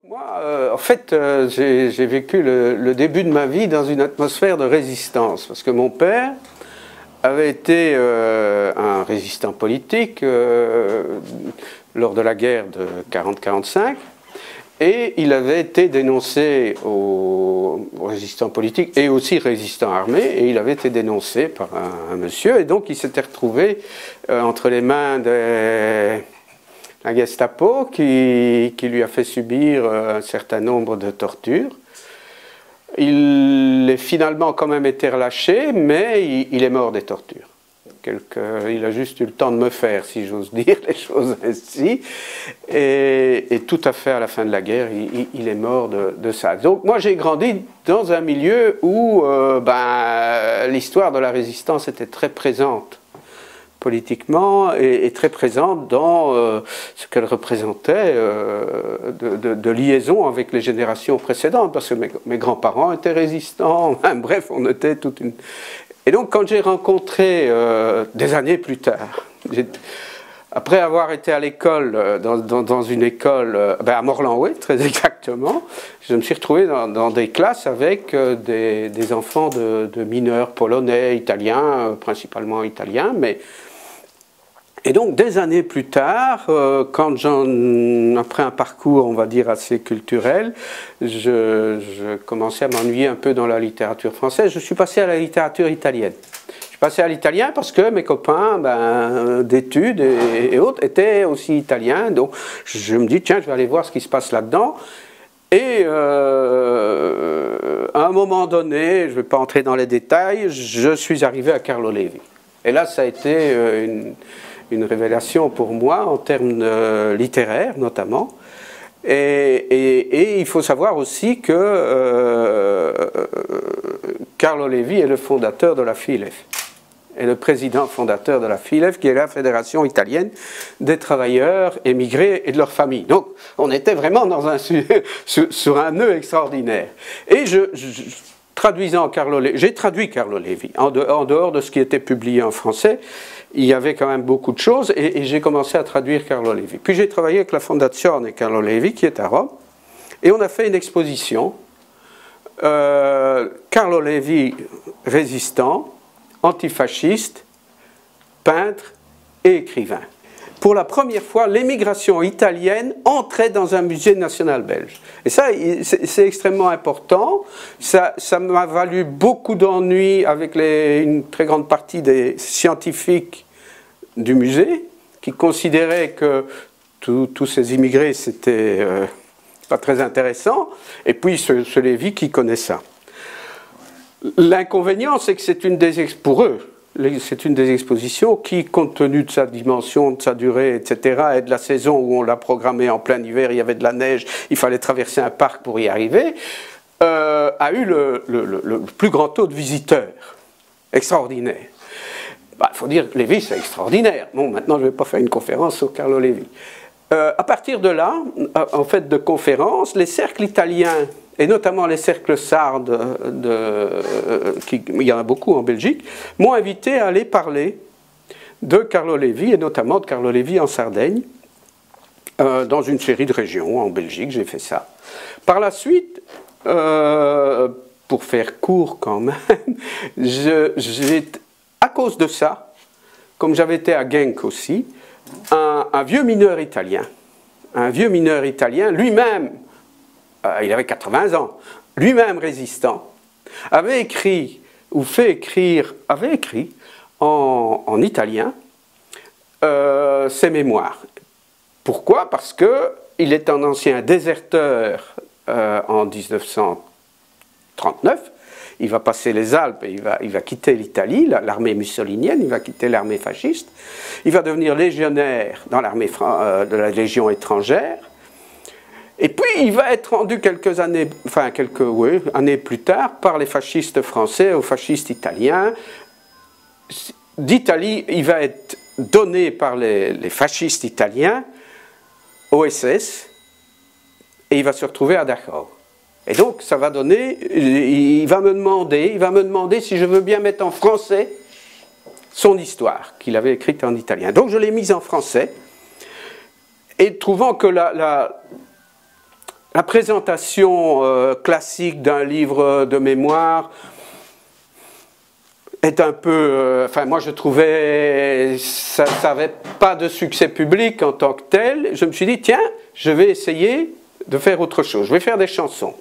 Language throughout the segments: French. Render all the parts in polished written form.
Moi, en fait, j'ai vécu le début de ma vie dans une atmosphère de résistance, parce que mon père avait été un résistant politique lors de la guerre de 40-45, et il avait été dénoncé aux résistants politiques et aussi résistants armés, et il avait été dénoncé par un monsieur, et donc il s'était retrouvé entre les mains de la Gestapo qui lui a fait subir un certain nombre de tortures. Il a finalement quand même été relâché, mais il est mort des tortures. Il a juste eu le temps de me faire, si j'ose dire les choses ainsi. Et tout à fait à la fin de la guerre, il est mort de ça. Donc moi j'ai grandi dans un milieu où l'histoire de la résistance était très présente politiquement et très présente dans ce qu'elle représentait de liaison avec les générations précédentes, parce que mes grands-parents étaient résistants, bref, on était toute une... Et donc quand j'ai rencontré, des années plus tard, après avoir été à l'école, dans une école, à Morlanway, très exactement, je me suis retrouvé dans des classes avec des enfants de mineurs polonais, italiens, principalement italiens, mais... Et donc, des années plus tard, après un parcours, on va dire, assez culturel, je commençais à m'ennuyer un peu dans la littérature française. Je suis passé à la littérature italienne. Je suis passé à l'italien parce que mes copains d'études et autres étaient aussi italiens. Donc, je me dis, tiens, je vais aller voir ce qui se passe là-dedans. Et à un moment donné, je ne vais pas entrer dans les détails, je suis arrivé à Carlo Levi. Et là, ça a été une révélation pour moi en termes littéraires notamment. Et il faut savoir aussi que Carlo Levi est le fondateur de la FILEF, est le président fondateur de la FILEF, qui est la Fédération italienne des travailleurs émigrés et de leurs familles. Donc on était vraiment sur un nœud extraordinaire. Et j'ai traduit Carlo Levi, en dehors de ce qui était publié en français. Il y avait quand même beaucoup de choses, et j'ai commencé à traduire Carlo Levi. Puis j'ai travaillé avec la Fondazione Carlo Levi, qui est à Rome, et on a fait une exposition, Carlo Levi résistant, antifasciste, peintre et écrivain. Pour la première fois, l'émigration italienne entrait dans un musée national belge. Et ça, c'est extrêmement important. Ça m'a valu beaucoup d'ennuis avec une très grande partie des scientifiques du musée, qui considéraient que tous ces immigrés, c'était pas très intéressant. Et puis ce Lévy qui connaît ça. L'inconvénient, c'est que pour eux, c'est une des expositions qui, compte tenu de sa dimension, de sa durée, etc., et de la saison où on l'a programmée en plein hiver, il y avait de la neige, il fallait traverser un parc pour y arriver, a eu le plus grand taux de visiteurs. Extraordinaire. Il faut dire que Lévy, c'est extraordinaire. Bon, maintenant, je ne vais pas faire une conférence sur Carlo Levi. À partir de là, en fait, de conférences, les cercles italiens, et notamment les cercles sardes, il y en a beaucoup en Belgique, m'ont invité à aller parler de Carlo Levi, et notamment de Carlo Levi en Sardaigne, dans une série de régions en Belgique, j'ai fait ça. Par la suite, pour faire court quand même, à cause de ça, comme j'avais été à Genk aussi, un vieux mineur italien, lui-même, il avait 80 ans, lui-même résistant, avait écrit en italien ses mémoires. Pourquoi? Parce qu'il est un ancien déserteur en 1939. Il va passer les Alpes et il va quitter l'Italie, l'armée mussolinienne, il va quitter l'armée fasciste. Il va devenir légionnaire dans l'armée de la Légion étrangère. Et puis il va être rendu quelques années plus tard par les fascistes français aux fascistes italiens. D'Italie, il va être donné par les fascistes italiens au SS et il va se retrouver à Dachau. Et donc, ça va donner, il va me demander si je veux bien mettre en français son histoire, qu'il avait écrite en italien. Donc, je l'ai mise en français, et trouvant que la présentation classique d'un livre de mémoire est un peu... enfin, moi, je trouvais ça n'avait pas de succès public en tant que tel. Je me suis dit, tiens, je vais essayer de faire autre chose. Je vais faire des chansons.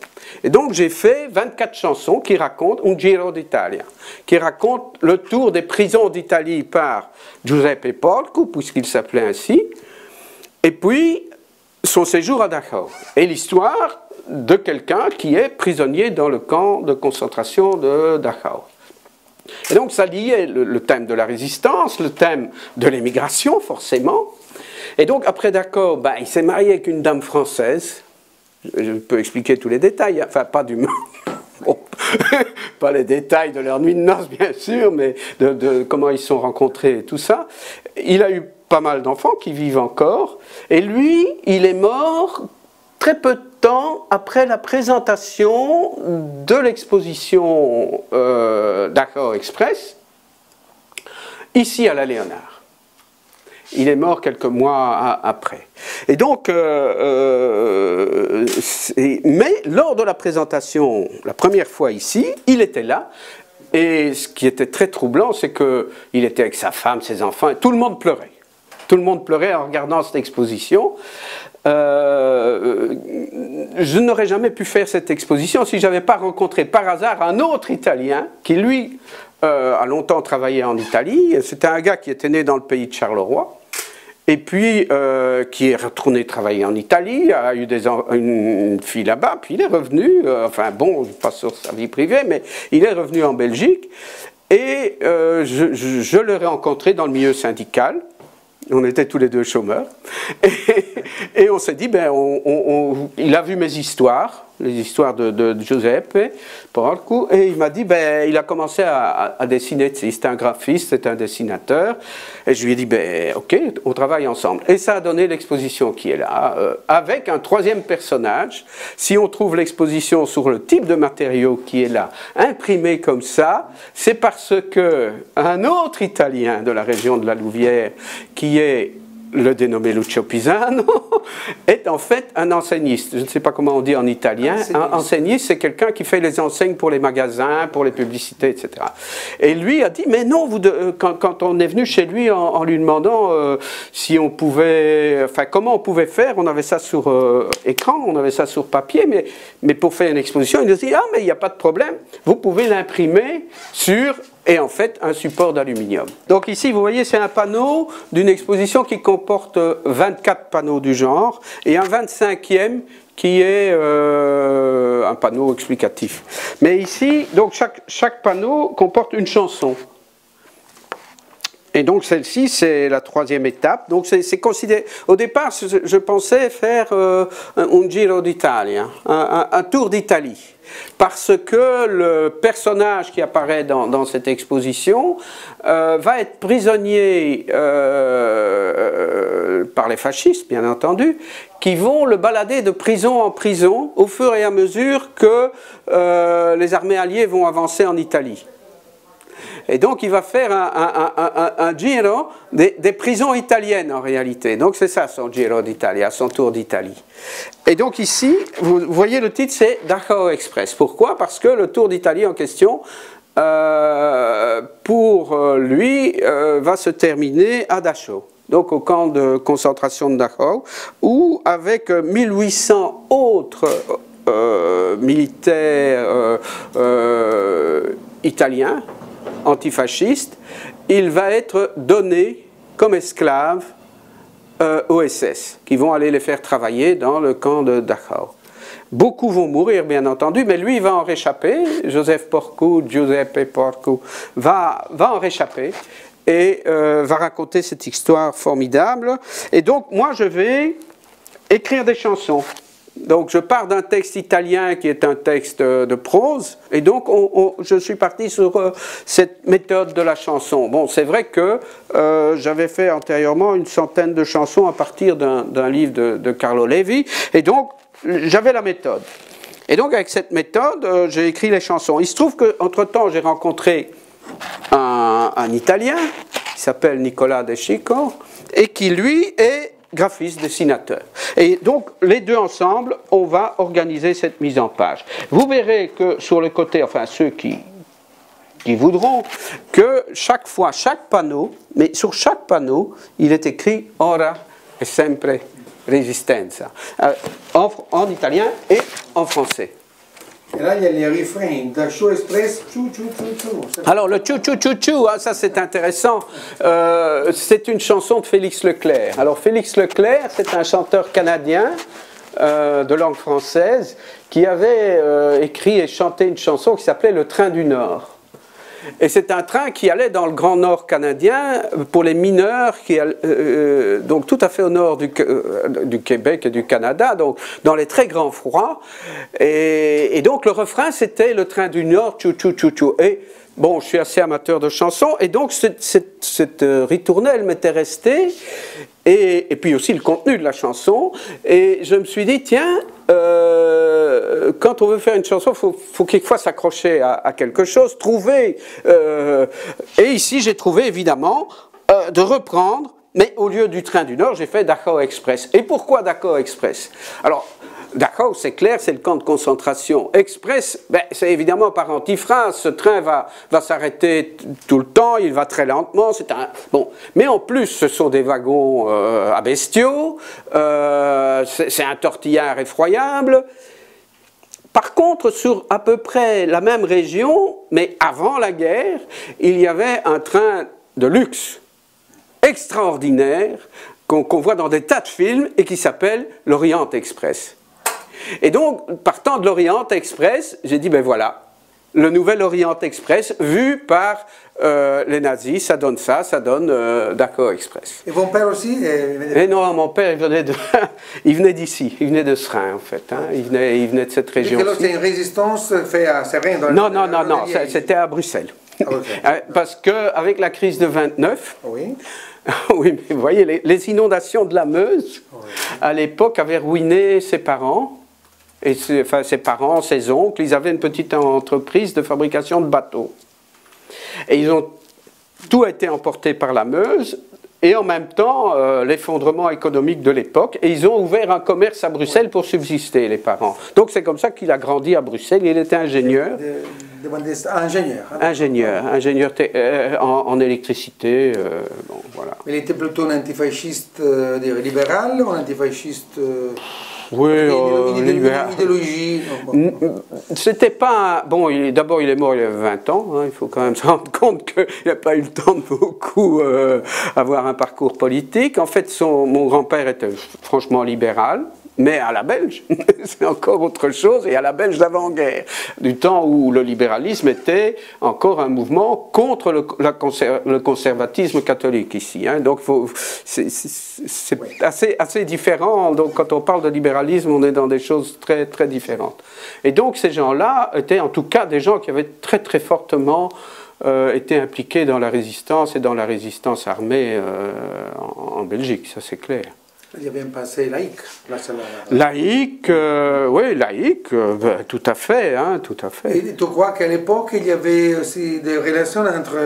Et donc, j'ai fait 24 chansons qui racontent Un Giro d'Italia, qui racontent le tour des prisons d'Italie par Giuseppe Porcu, puisqu'il s'appelait ainsi, et puis son séjour à Dachau, et l'histoire de quelqu'un qui est prisonnier dans le camp de concentration de Dachau. Et donc ça liait le thème de la résistance, le thème de l'émigration forcément. Et donc après Dachau, ben, il s'est marié avec une dame française. Je peux expliquer tous les détails, enfin pas du bon, pas les détails de leur nuit de noces bien sûr, mais de comment ils se sont rencontrés et tout ça. Il a eu pas mal d'enfants qui vivent encore, et lui, il est mort très peu de temps après la présentation de l'exposition Dachau Express, ici à la Léonard. Il est mort quelques mois après. Et donc, mais lors de la présentation, la première fois ici, il était là, et ce qui était très troublant, c'est qu'il était avec sa femme, ses enfants, et tout le monde pleurait. Tout le monde pleurait en regardant cette exposition. Je n'aurais jamais pu faire cette exposition si je n'avais pas rencontré par hasard un autre Italien qui, lui, a longtemps travaillé en Italie. C'était un gars qui était né dans le pays de Charleroi et puis qui est retourné travailler en Italie, a eu une fille là-bas, puis il est revenu, enfin bon, je ne suis pas sur sa vie privée, mais il est revenu en Belgique et je l'ai rencontré dans le milieu syndical. On était tous les deux chômeurs. Et on s'est dit, ben, il a vu mes histoires, les histoires de Giuseppe Porcu, et il m'a dit, ben, il a commencé à dessiner. C'était un graphiste, c'était un dessinateur. Et je lui ai dit, ben, ok, on travaille ensemble. Et ça a donné l'exposition qui est là, avec un troisième personnage. Si on trouve l'exposition sur le type de matériau qui est là, imprimé comme ça, c'est parce que un autre Italien de la région de la Louvière, qui est le dénommé Lucio Pisano, est en fait un enseigniste. Je ne sais pas comment on dit en italien. Enseigniste, c'est quelqu'un qui fait les enseignes pour les magasins, pour les publicités, etc. Et lui a dit, mais non, quand on est venu chez lui en lui demandant si on pouvait, enfin comment on pouvait faire, on avait ça sur écran, on avait ça sur papier, mais pour faire une exposition, il nous dit, ah mais il n'y a pas de problème, vous pouvez l'imprimer sur... et en fait un support d'aluminium. Donc ici vous voyez c'est un panneau d'une exposition qui comporte 24 panneaux du genre et un 25e qui est un panneau explicatif. Mais ici donc chaque panneau comporte une chanson. Et donc celle-ci c'est la troisième étape. Donc c'est considéré. Au départ je pensais faire un Giro d'Italia, un tour d'Italie. Parce que le personnage qui apparaît dans cette exposition va être prisonnier par les fascistes, bien entendu, qui vont le balader de prison en prison au fur et à mesure que les armées alliées vont avancer en Italie. Et donc il va faire un Giro des prisons italiennes en réalité. Donc c'est ça son Giro d'Italia, son tour d'Italie. Et donc ici, vous voyez le titre c'est Dachau Express. Pourquoi? Parce que le tour d'Italie en question, pour lui, va se terminer à Dachau. Donc au camp de concentration de Dachau, où avec 1800 autres militaires italiens, antifascistes, il va être donné comme esclave aux SS, qui vont aller les faire travailler dans le camp de Dachau. Beaucoup vont mourir, bien entendu, mais lui, il va en réchapper. Giuseppe Porcu va en réchapper et va raconter cette histoire formidable. Et donc, moi, je vais écrire des chansons. Donc je pars d'un texte italien qui est un texte de prose, et donc je suis parti sur cette méthode de la chanson. Bon, c'est vrai que j'avais fait antérieurement une centaine de chansons à partir d'un livre de Carlo Levi, et donc j'avais la méthode. Et donc avec cette méthode, j'ai écrit les chansons. Il se trouve qu'entre-temps, j'ai rencontré un Italien qui s'appelle Nicola De Chico, et qui lui est graphiste, dessinateur. Et donc, les deux ensemble, on va organiser cette mise en page. Vous verrez que sur le côté, enfin ceux qui voudront, que chaque fois, chaque panneau, mais sur chaque panneau, il est écrit « Ora e sempre resistenza », en italien et en français. Et là, il y a les refrains. Dachau Express, tchou, tchou, tchou, tchou. Alors, le tchou, tchou, tchou, tchou, hein, ça c'est intéressant. C'est une chanson de Félix Leclerc. Alors, Félix Leclerc, c'est un chanteur canadien de langue française qui avait écrit et chanté une chanson qui s'appelait Le Train du Nord. Et c'est un train qui allait dans le Grand Nord canadien pour les mineurs, donc tout à fait au nord du Québec et du Canada, donc dans les très grands froids. Et donc le refrain c'était Le Train du Nord, tchou tchou tchou tchou. Et bon, je suis assez amateur de chansons, et donc cette ritournelle m'était restée, et puis aussi le contenu de la chanson, et je me suis dit, tiens, quand on veut faire une chanson, il faut quelquefois s'accrocher à quelque chose, trouver, et ici j'ai trouvé évidemment de reprendre, mais au lieu du Train du Nord, j'ai fait Dachau Express. Et pourquoi Dachau Express? Alors, Dachau, c'est clair, c'est le camp de concentration. Express, ben, c'est évidemment par antiphrase. Ce train va s'arrêter tout le temps, il va très lentement. Bon. Mais en plus, ce sont des wagons à bestiaux, c'est un tortillard effroyable. Par contre, sur à peu près la même région, mais avant la guerre, il y avait un train de luxe extraordinaire qu'on voit dans des tas de films et qui s'appelle l'Orient Express. Et donc, partant de l'Orient Express, j'ai dit, ben voilà, le nouvel Orient Express, vu par les nazis, ça donne Dachau Express. Et mon père aussi Et non, mon père, il venait d'ici, il venait de Seraing, en fait, hein. Il venait de cette région-ci. C'est une résistance faite à Seraing? Non, c'était à Bruxelles. Okay. Parce qu'avec la crise de 29, oui. Oui, mais vous voyez, les inondations de la Meuse, oui, à l'époque, avaient ruiné ses parents. Et ses parents, ses oncles, ils avaient une petite entreprise de fabrication de bateaux. Et tout a été emporté par la Meuse, et en même temps, l'effondrement économique de l'époque, et ils ont ouvert un commerce à Bruxelles pour subsister, les parents. Donc c'est comme ça qu'il a grandi à Bruxelles, il était ingénieur. Ingénieur en électricité, bon, voilà. Il était plutôt un antifasciste libéral ou un antifasciste... Oui, idéologie. C'était pas... Bon, d'abord, il est mort il y a 20 ans. Hein, il faut quand même se rendre compte qu'il n'a pas eu le temps de beaucoup avoir un parcours politique. En fait, mon grand-père était franchement libéral, mais à la belge. C'est encore autre chose, et à la belge d'avant-guerre. Du temps où le libéralisme était encore un mouvement contre le conservatisme catholique ici. Hein. Donc, c'est assez différent. Donc, quand on parle de libéralisme, on est dans des choses très, très différentes. Et donc, ces gens-là étaient en tout cas des gens qui avaient très, très fortement été impliqués dans la résistance et dans la résistance armée en Belgique, ça c'est clair. Il y avait un passé laïque. Laïque, oui, laïque, tout à fait, hein, tout à fait. Et tu crois qu'à l'époque, il y avait aussi des relations entre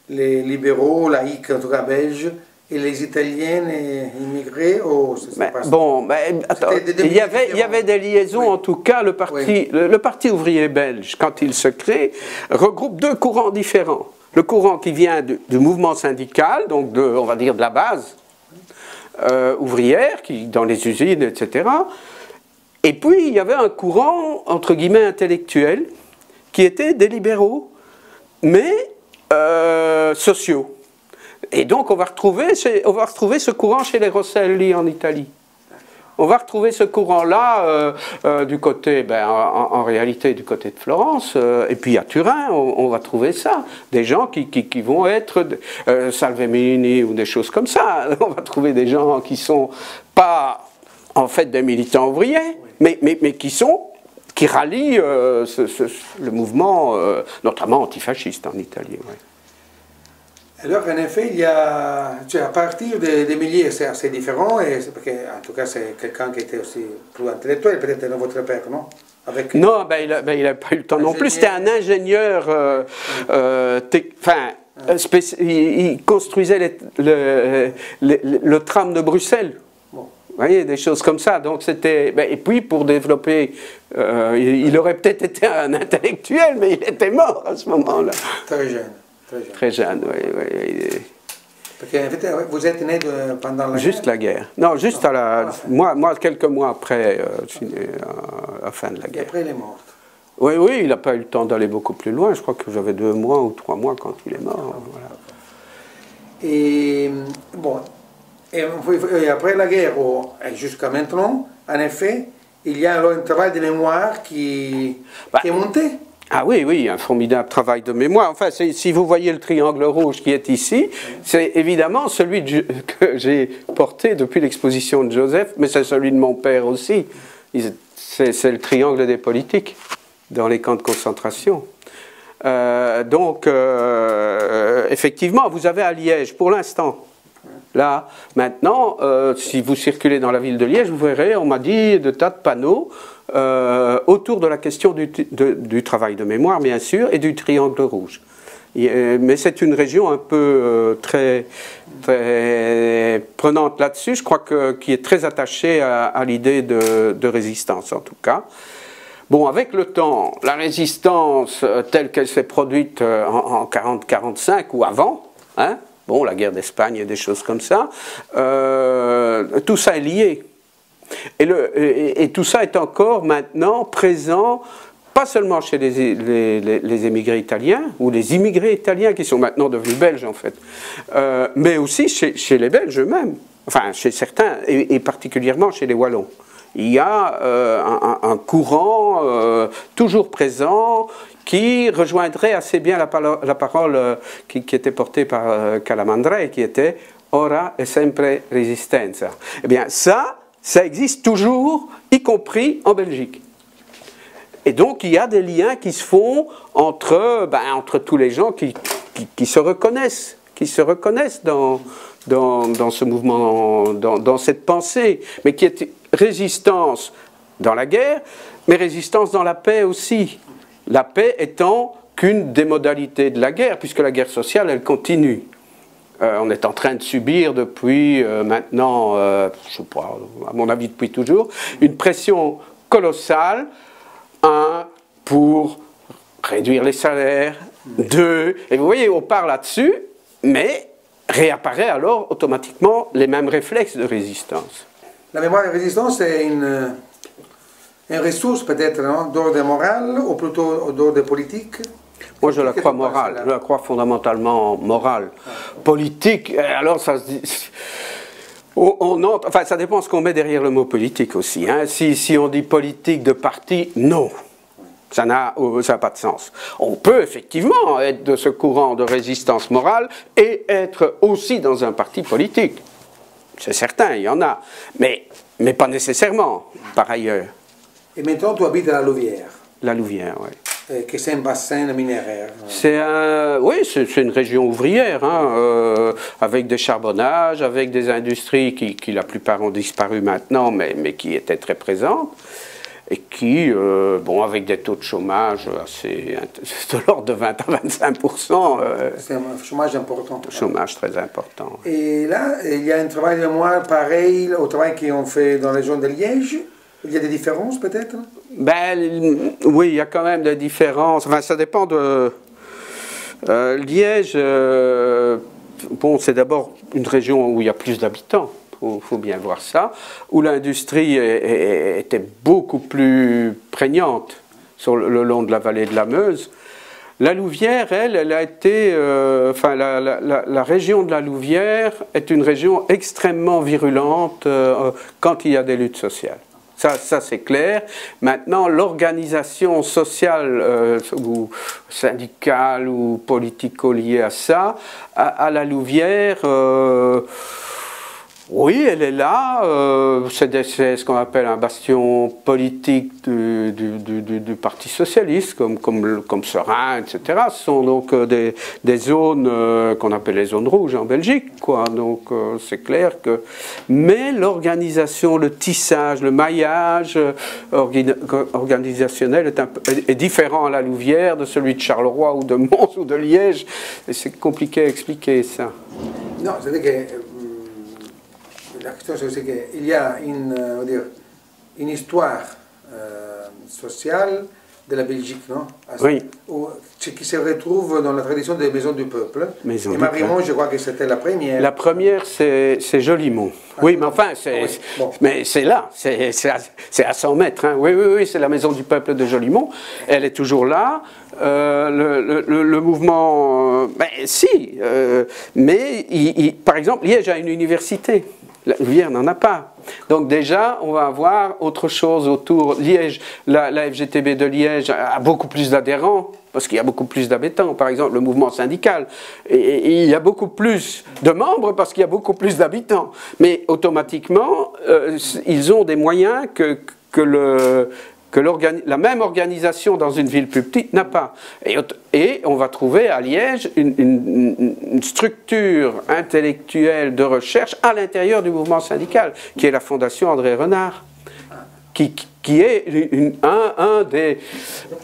les libéraux, laïcs, en tout cas belges, et les Italiens immigrés attends, il y avait des liaisons, oui. En tout cas, le parti ouvrier belge, quand il se crée, regroupe deux courants différents. Le courant qui vient du mouvement syndical, donc on va dire de la base, ouvrière, dans les usines, etc. Et puis, il y avait un courant, entre guillemets, intellectuel, qui était des libéraux, mais sociaux. Et donc, on va retrouver ce courant chez les Rosselli en Italie. On va retrouver ce courant-là du côté, en réalité, du côté de Florence, et puis à Turin, on va trouver ça. Des gens qui vont être Salvemini ou des choses comme ça. On va trouver des gens qui sont pas, en fait, des militants ouvriers, mais qui rallient le mouvement, notamment antifasciste en Italie. Ouais. Alors, en effet, il y a, à partir des milliers, c'est assez différent, et parce que, en tout cas, c'est quelqu'un qui était aussi plus intellectuel, peut-être dans votre père, non? Avec, non, il n'a pas eu le temps non plus. C'était un ingénieur, Il construisait le tram de Bruxelles. Bon. Vous voyez, des choses comme ça. Donc c'était. Et puis pour développer, il aurait peut-être été un intellectuel, mais il était mort à ce moment-là. Très jeune. Très jeune, oui. Parce qu'en fait, vous êtes né pendant la guerre? Juste la guerre. Non, juste à la. Moi, quelques mois après, je suis né à la fin de la guerre. Et après, il est mort. Oui, il n'a pas eu le temps d'aller beaucoup plus loin. Je crois que j'avais 2 mois ou 3 mois quand il est mort. Voilà. Et bon, et après la guerre, jusqu'à maintenant, en effet, il y a alors un travail de mémoire qui est monté. Ah oui, un formidable travail de mémoire. Enfin, si vous voyez le triangle rouge qui est ici, c'est évidemment celui que j'ai porté depuis l'exposition de Joseph, mais c'est celui de mon père aussi. C'est le triangle des politiques dans les camps de concentration. Effectivement, vous avez à Liège, pour l'instant, là, maintenant, si vous circulez dans la ville de Liège, vous verrez, on m'a dit, de tas de panneaux autour de la question du travail de mémoire, bien sûr, et du triangle rouge. Mais c'est une région un peu très prenante là-dessus, je crois qui est très attachée à l'idée de résistance, en tout cas. Bon, avec le temps, la résistance telle qu'elle s'est produite en 40-45 ou avant, hein, bon, la guerre d'Espagne et des choses comme ça, tout ça est lié. Et tout ça est encore maintenant présent, pas seulement chez les émigrés italiens, ou les immigrés italiens qui sont maintenant devenus belges en fait, mais aussi chez les Belges eux-mêmes, enfin chez certains, et particulièrement chez les Wallons. Il y a un courant toujours présent qui rejoindrait assez bien la parole qui était portée par Calamandrei, qui était « Ora e sempre resistenza ». Eh bien ça existe toujours, y compris en Belgique. Et donc il y a des liens qui se font entre tous les gens qui se reconnaissent, dans ce mouvement, dans cette pensée, mais qui est résistance dans la guerre, mais résistance dans la paix aussi. La paix étant qu'une des modalités de la guerre, puisque la guerre sociale, elle continue. On est en train de subir depuis maintenant, je ne sais pas, à mon avis depuis toujours, une pression colossale, 1, pour réduire les salaires, 2, et vous voyez, on part là-dessus, mais réapparaît alors automatiquement les mêmes réflexes de résistance. La mémoire de résistance est une ressource peut-être d'ordre moral ou plutôt d'ordre politique? Moi je la crois morale, je la crois fondamentalement morale. Politique, alors ça se dit... Enfin ça dépend ce qu'on met derrière le mot politique aussi. Hein. Si on dit politique de parti, non. Ça n'a pas de sens. On peut effectivement être de ce courant de résistance morale et être aussi dans un parti politique. C'est certain, il y en a. Mais pas nécessairement, par ailleurs. Et maintenant, tu habites à la Louvière. La Louvière, oui. Que c'est un bassin minéraire. Oui, c'est une région ouvrière, hein, avec des charbonnages, avec des industries qui la plupart ont disparu maintenant, mais qui étaient très présentes. Et qui, avec des taux de chômage assez, de l'ordre de 20 à 25%. C'est un chômage important. Un chômage très important. Et là, il y a un travail de mémoire pareil au travail qu'on fait dans la région de Liège. Il y a des différences peut-être? Oui, il y a quand même des différences. Enfin, ça dépend de... Liège, c'est d'abord une région où il y a plus d'habitants. Il faut bien voir ça, où l'industrie était beaucoup plus prégnante le long de la vallée de la Meuse. La Louvière, elle a été... la région de la Louvière est une région extrêmement virulente quand il y a des luttes sociales. Ça c'est clair. Maintenant, l'organisation sociale ou syndicale ou politico liée à ça, à la Louvière... Oui, elle est là. C'est ce qu'on appelle un bastion politique du Parti socialiste, comme Serein, etc. Ce sont donc des zones qu'on appelle les zones rouges en Belgique, quoi. Donc c'est clair que. Mais l'organisation, le tissage, le maillage organisationnel est différent à la Louvière de celui de Charleroi ou de Mons ou de Liège. Et c'est compliqué à expliquer ça. Non, c'est-à-dire que. La question c'est qu'il y a une histoire sociale de la Belgique, non? Oui. Qui se retrouve dans la tradition des maisons du peuple. Et Marimont, je crois que c'était la première. La première, c'est Jolimont. Oui, mais enfin, c'est là, c'est à 100 mètres. Hein. Oui, c'est la maison du peuple de Jolimont. Elle est toujours là. Le mouvement, mais par exemple, Liège a une université. La Louvière n'en a pas. Donc déjà, on va avoir autre chose autour. Liège, la FGTB de Liège a beaucoup plus d'adhérents, parce qu'il y a beaucoup plus d'habitants. Par exemple, le mouvement syndical. Et il y a beaucoup plus de membres, parce qu'il y a beaucoup plus d'habitants. Mais automatiquement, ils ont des moyens que la même organisation dans une ville plus petite n'a pas. Et on va trouver à Liège une structure intellectuelle de recherche à l'intérieur du mouvement syndical, qui est la Fondation André Renard, qui est un des...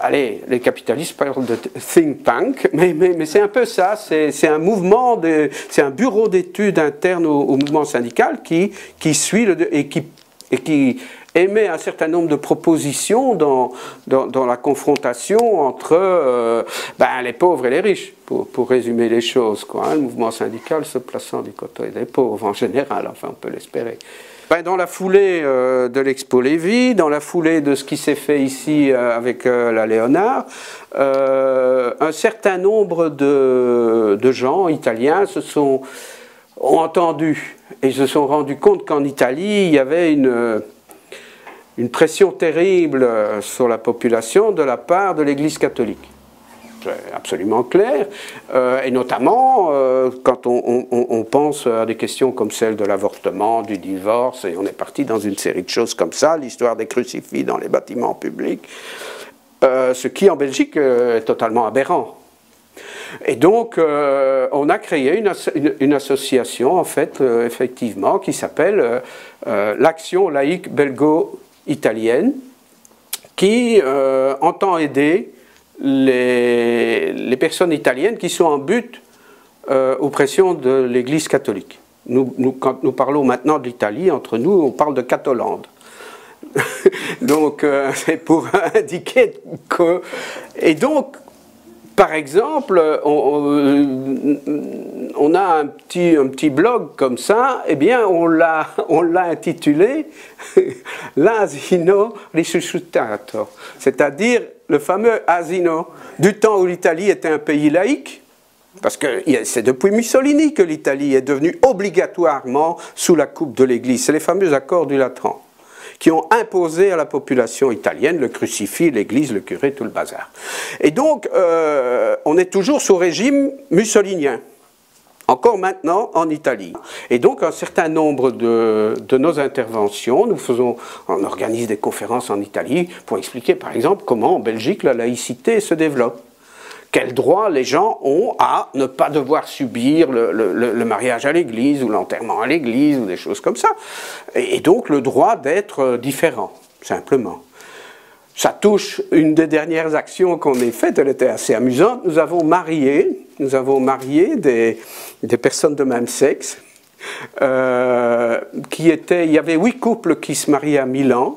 Allez, les capitalistes parlent de think tank, mais c'est un peu ça, c'est un mouvement, c'est un bureau d'études interne au mouvement syndical qui suit et qui émet un certain nombre de propositions dans la confrontation entre les pauvres et les riches, pour résumer les choses, quoi, hein, le mouvement syndical se plaçant du côté des pauvres en général, enfin on peut l'espérer. Dans la foulée de l'Expo Lévy, dans la foulée de ce qui s'est fait ici avec la Léonard, un certain nombre de gens italiens ont entendu et se sont rendus compte qu'en Italie, il y avait une pression terrible sur la population de la part de l'Église catholique. C'est absolument clair, et notamment quand on pense à des questions comme celle de l'avortement, du divorce, et on est parti dans une série de choses comme ça, l'histoire des crucifix dans les bâtiments publics, ce qui en Belgique est totalement aberrant. Et donc, on a créé une association, en fait, effectivement, qui s'appelle l'Action laïque belgo-italienne, qui entend aider les personnes italiennes qui sont en but aux pressions de l'Église catholique. Quand nous parlons maintenant de l'Italie, entre nous, on parle de Catholande. Donc, c'est pour indiquer que... Et donc, par exemple, on a un petit blog comme ça, eh bien on l'a intitulé l'Asino Risuscitato, c'est-à-dire le fameux asino du temps où l'Italie était un pays laïque, parce que c'est depuis Mussolini que l'Italie est devenue obligatoirement sous la coupe de l'Église, c'est les fameux accords du Latran, qui ont imposé à la population italienne le crucifix, l'église, le curé, tout le bazar. Et donc, on est toujours sous régime mussolinien, encore maintenant en Italie. Et donc, un certain nombre de nos interventions, on organise des conférences en Italie pour expliquer, par exemple, comment en Belgique la laïcité se développe. Quel droit les gens ont à ne pas devoir subir le mariage à l'église ou l'enterrement à l'église ou des choses comme ça. Et donc le droit d'être différent, simplement. Ça touche une des dernières actions qu'on ait faites, elle était assez amusante. Nous avons marié des personnes de même sexe. Il y avait 8 couples qui se mariaient à Milan,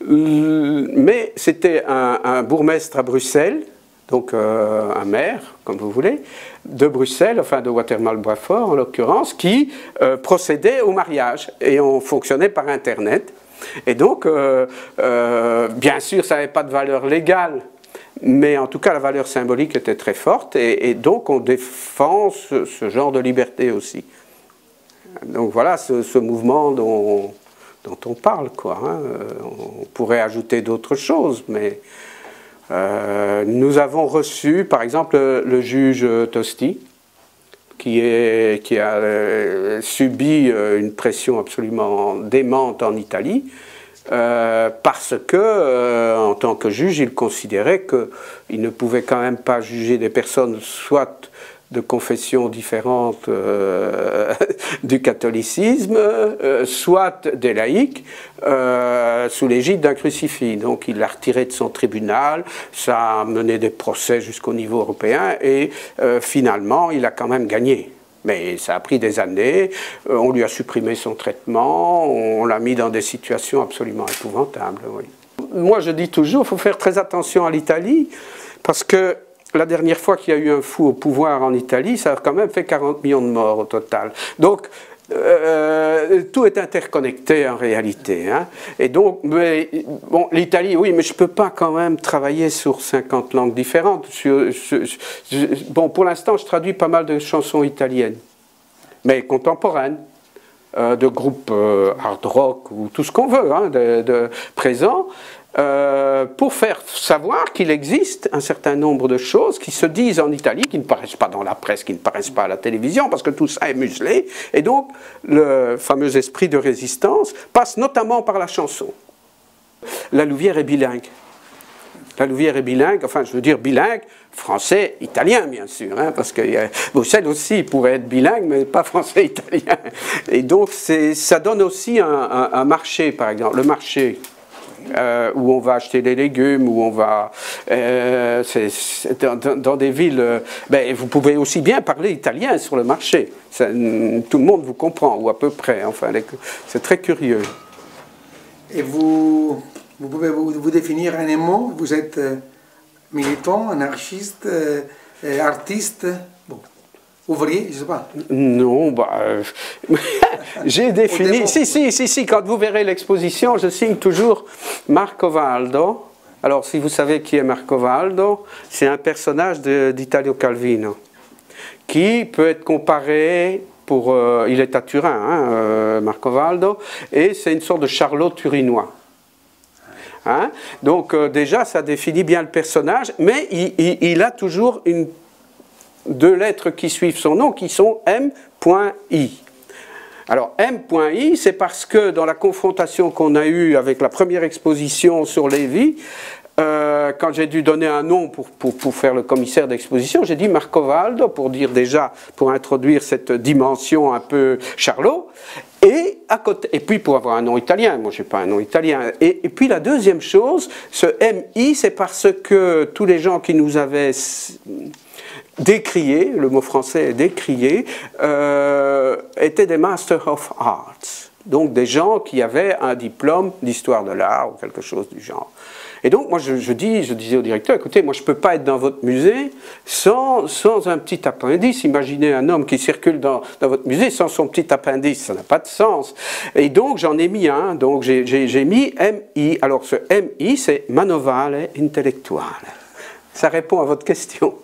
mais c'était un bourgmestre à Bruxelles, donc un maire, comme vous voulez, de Bruxelles, enfin de Watermal-Boisfort en l'occurrence, qui procédait au mariage. Et on fonctionnait par Internet. Et donc, bien sûr, ça n'avait pas de valeur légale, mais en tout cas, la valeur symbolique était très forte. Et donc, on défend ce genre de liberté aussi. Donc voilà ce mouvement dont on parle, quoi. Hein. On pourrait ajouter d'autres choses, mais... nous avons reçu, par exemple, le juge Tosti, qui a subi une pression absolument démente en Italie, parce que, en tant que juge, il considérait qu'il ne pouvait quand même pas juger des personnes soit de confessions différentes du catholicisme, soit des laïcs, sous l'égide d'un crucifix. Donc il l'a retiré de son tribunal, ça a mené des procès jusqu'au niveau européen, et finalement il a quand même gagné. Mais ça a pris des années, on lui a supprimé son traitement, on l'a mis dans des situations absolument épouvantables. Oui. Moi je dis toujours, il faut faire très attention à l'Italie, parce que la dernière fois qu'il y a eu un fou au pouvoir en Italie, ça a quand même fait 40 millions de morts au total. Donc, tout est interconnecté en réalité. Hein. Et donc, bon, l'Italie, oui, mais je ne peux pas quand même travailler sur 50 langues différentes. Bon, pour l'instant, je traduis pas mal de chansons italiennes, mais contemporaines, de groupes hard rock ou tout ce qu'on veut, hein, de présents. Pour faire savoir qu'il existe un certain nombre de choses qui se disent en Italie, qui ne paraissent pas dans la presse, qui ne paraissent pas à la télévision, parce que tout ça est muselé. Et donc, le fameux esprit de résistance passe notamment par la chanson. La Louvière est bilingue. La Louvière est bilingue, enfin, je veux dire bilingue, français, italien, bien sûr, hein, parce que Bruxelles aussi pourrait être bilingue, mais pas français-italien. Et donc, ça donne aussi un marché, par exemple. Le marché. Où on va acheter des légumes, où on va dans des villes, vous pouvez aussi bien parler italien sur le marché. Tout le monde vous comprend, ou à peu près. Enfin, c'est très curieux. Et vous pouvez vous définir en un mot? Vous êtes militant, anarchiste, artiste? Bon. Ouvrier, je ne sais pas. Non, j'ai défini. Si, quand vous verrez l'exposition, je signe toujours Marco Valdo. Alors, si vous savez qui est Marco Valdo, c'est un personnage d'Italo Calvino, qui peut être comparé, il est à Turin, hein, Marco Valdo, et c'est une sorte de Charlot turinois. Hein? Donc, déjà, ça définit bien le personnage, mais il a toujours deux lettres qui suivent son nom, qui sont M.I. Alors, M.I, c'est parce que dans la confrontation qu'on a eue avec la première exposition sur Lévi, quand j'ai dû donner un nom pour faire le commissaire d'exposition, j'ai dit Marco Valdo, pour dire déjà, pour introduire cette dimension un peu Charlot, et puis pour avoir un nom italien, moi je n'ai pas un nom italien, et puis la deuxième chose, ce M.I, c'est parce que tous les gens qui nous avaient décrié, le mot français est décrié, étaient des Masters of Arts, donc des gens qui avaient un diplôme d'histoire de l'art ou quelque chose du genre. Et donc moi je disais au directeur, écoutez, moi je ne peux pas être dans votre musée sans un petit appendice. Imaginez un homme qui circule dans votre musée sans son petit appendice, ça n'a pas de sens. Et donc j'en ai mis un, donc j'ai mis MI. Alors ce MI c'est Manovale Intellettuale. Ça répond à votre question.